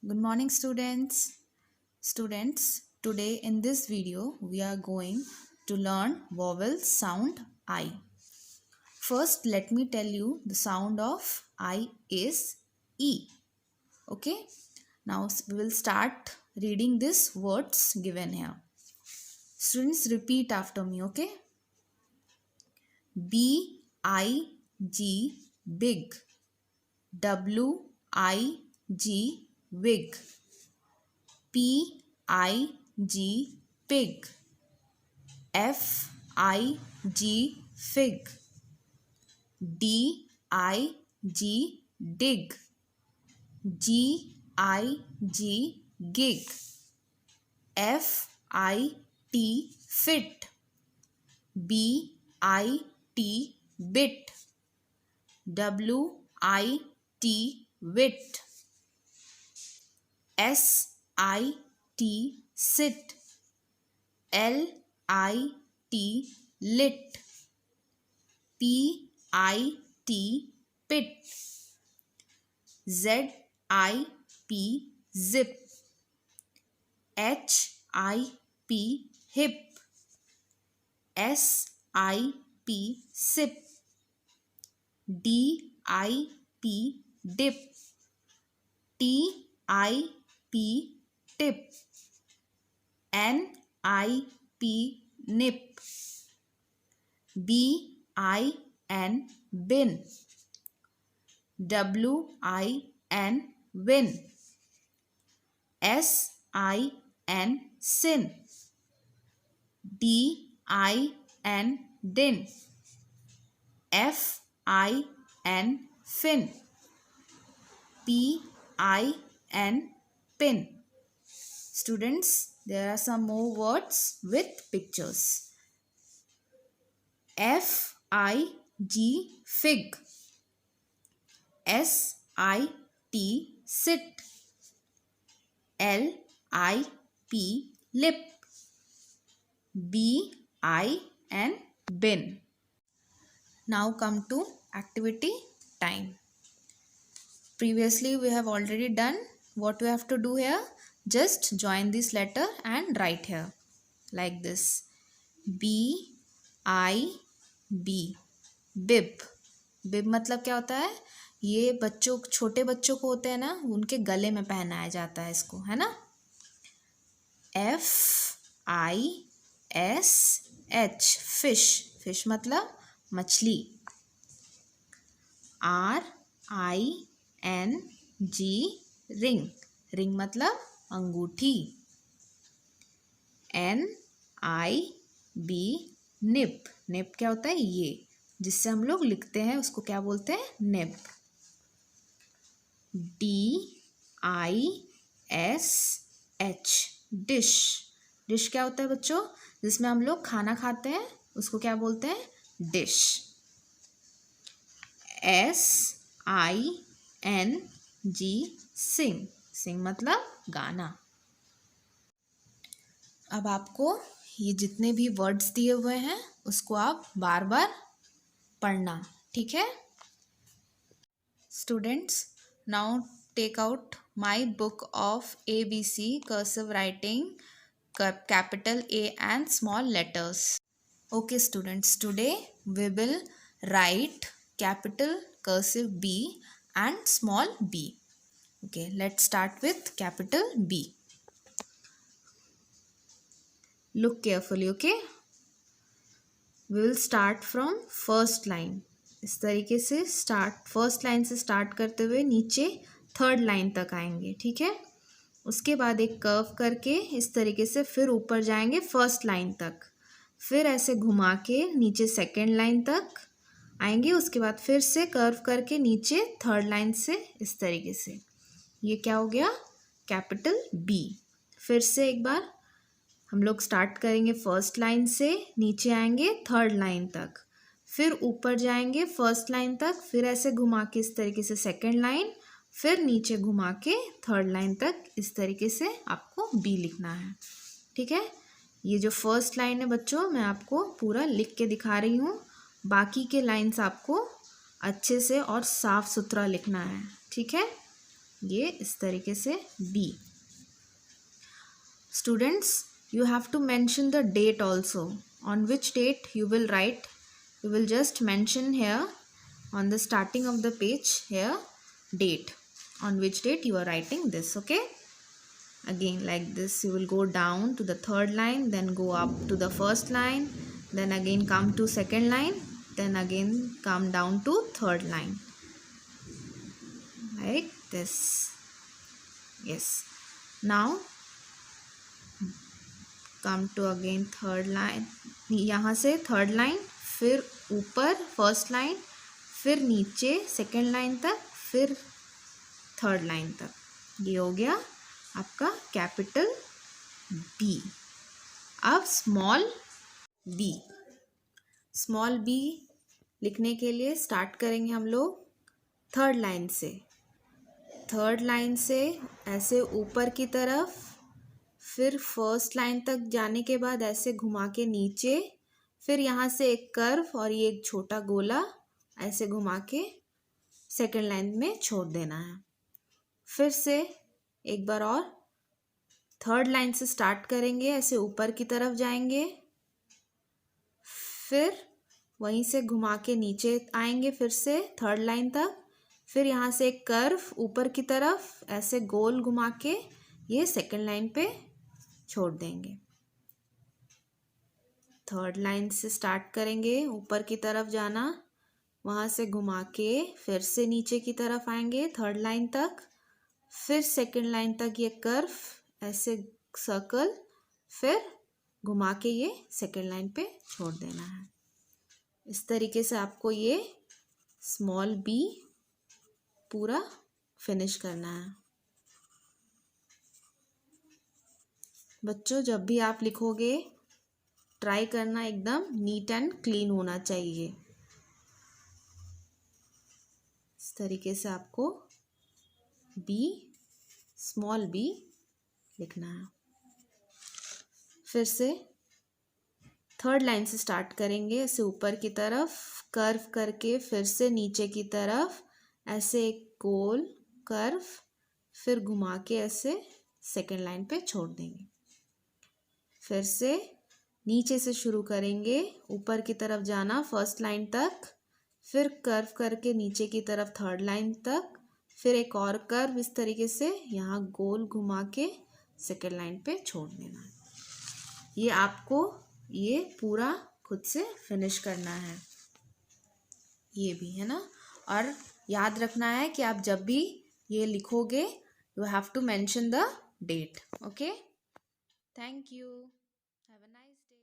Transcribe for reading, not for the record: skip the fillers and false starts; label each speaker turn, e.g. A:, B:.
A: Good morning, students. Students, today in this video, we are going to learn vowel sound I. First, let me tell you the sound of I is E. Okay. Now we will start reading these words given here. Students, repeat after me. Okay. B-I-G, big. W-I-G, wig. P-I-G, pig. F-I-G, fig. D-I-G, dig. G-I-G, gig. F-I-T, fit. B-I-T, bit. W-I-T, wit. S-I-T, sit. L-I-T, lit. P-I-T, pit. Z-I-P, zip. H-I-P, hip. S-I-P, sip. D-I-P, dip. T-I-P, tip. N-I-P, nip. B-I-N, bin. W-I-N, win. S-I-N, sin. D-I-N, din. F-I-N, fin. P-I-N, pin. Students, there are some more words with pictures. F-I-G, fig. S-I-T, sit. L-I-P, lip. B-I-N, bin. Now come to activity time. Previously we have already done. What we have to do here? Just join this letter and write here like this. B-I-B, bib. बिब मतलब क्या होता है? ये बच्चों, छोटे बच्चों को होते हैं ना, उनके गले में पहनाया जाता है इसको, है ना. F-I-S-H, fish. फिश मतलब मछली. R-I-N-G, ring. रिंग मतलब अंगूठी. N-I-B, nib. निब क्या होता है? ये जिससे हम लोग लिखते हैं उसको क्या बोलते हैं? निब. D-I-S-H, dish. डिश क्या होता है बच्चों? जिसमें हम लोग खाना खाते हैं उसको क्या बोलते हैं? डिश. S-I-N-G, सिंग. सिंग मतलब गाना. अब आपको ये जितने भी वर्ड्स दिए हुए हैं उसको आप बार बार पढ़ना, ठीक है. Students, now take out my book of ABC cursive writing, capital A and small letters. Okay students, today we will write capital cursive B and small b. Okay, let's start with capital B. Look carefully, okay? We will start from first line. इस तरीके से first line से start करते हुए नीचे third line तक आएंगे, ठीक है. उसके बाद एक कर्व करके इस तरीके से फिर ऊपर जाएंगे फर्स्ट लाइन तक. फिर ऐसे घुमा के नीचे सेकेंड लाइन तक आएंगे. उसके बाद फिर से कर्व करके नीचे थर्ड लाइन से इस तरीके से. ये क्या हो गया? Capital B. फिर से एक बार हम लोग स्टार्ट करेंगे फर्स्ट लाइन से, नीचे आएंगे थर्ड लाइन तक, फिर ऊपर जाएंगे फर्स्ट लाइन तक, फिर ऐसे घुमा के इस तरीके से सेकेंड लाइन, फिर नीचे घुमा के थर्ड लाइन तक. इस तरीके से आपको बी लिखना है, ठीक है. ये जो फर्स्ट लाइन है बच्चों, मैं आपको पूरा लिख के दिखा रही हूँ. बाकी के लाइन्स आपको अच्छे से और साफ सुथरा लिखना है, ठीक है. ये इस तरीके से B. Students, you have to mention the date also. On which date you will write? You will just mention here on the starting of the page here date. On which date you are writing this, okay? Again like this you will go down to the third line, then go up to the first line, then again come to second line, then again come down to third line. Like this. Yes. Now come to again third line, यहाँ से third line, फिर ऊपर first line, फिर नीचे second line तक, फिर third line तक. ये हो गया आपका कैपिटल बी. अब स्मॉल बी. स्मॉल बी लिखने के लिए स्टार्ट करेंगे हम लोग थर्ड लाइन से. थर्ड लाइन से ऐसे ऊपर की तरफ, फिर फर्स्ट लाइन तक जाने के बाद ऐसे घुमा के नीचे, फिर यहाँ से एक कर्व और ये एक छोटा गोला ऐसे घुमा के सेकेंड लाइन में छोड़ देना है. फिर से एक बार और थर्ड लाइन से स्टार्ट करेंगे, ऐसे ऊपर की तरफ जाएंगे, फिर वहीं से घुमा के नीचे आएंगे फिर से थर्ड लाइन तक, फिर यहाँ से एक कर्व ऊपर की तरफ ऐसे गोल घुमा के ये सेकेंड लाइन पे छोड़ देंगे. थर्ड लाइन से स्टार्ट करेंगे, ऊपर की तरफ जाना, वहाँ से घुमा के फिर से नीचे की तरफ आएंगे थर्ड लाइन तक, फिर सेकेंड लाइन तक ये कर्व ऐसे सर्कल, फिर घुमा के ये सेकेंड लाइन पे छोड़ देना है. इस तरीके से आपको ये स्मॉल बी पूरा फिनिश करना है. बच्चों जब भी आप लिखोगे ट्राई करना एकदम नीट एंड क्लीन होना चाहिए. इस तरीके से आपको बी, स्मॉल बी लिखना है. फिर से थर्ड लाइन से स्टार्ट करेंगे, ऐसे ऊपर की तरफ कर्व करके फिर से नीचे की तरफ ऐसे एक गोल कर्व, फिर घुमा के ऐसे सेकेंड लाइन पे छोड़ देंगे. फिर से नीचे से शुरू करेंगे, ऊपर की तरफ जाना फर्स्ट लाइन तक, फिर कर्व करके नीचे की तरफ थर्ड लाइन तक, फिर एक और कर्व इस तरीके से यहाँ गोल घुमा के सेकेंड लाइन पे छोड़ देना. ये आपको ये पूरा खुद से फिनिश करना है. ये भी है ना. और याद रखना है कि आप जब भी ये लिखोगे you have to mention the date. Okay, thank you, have a nice day.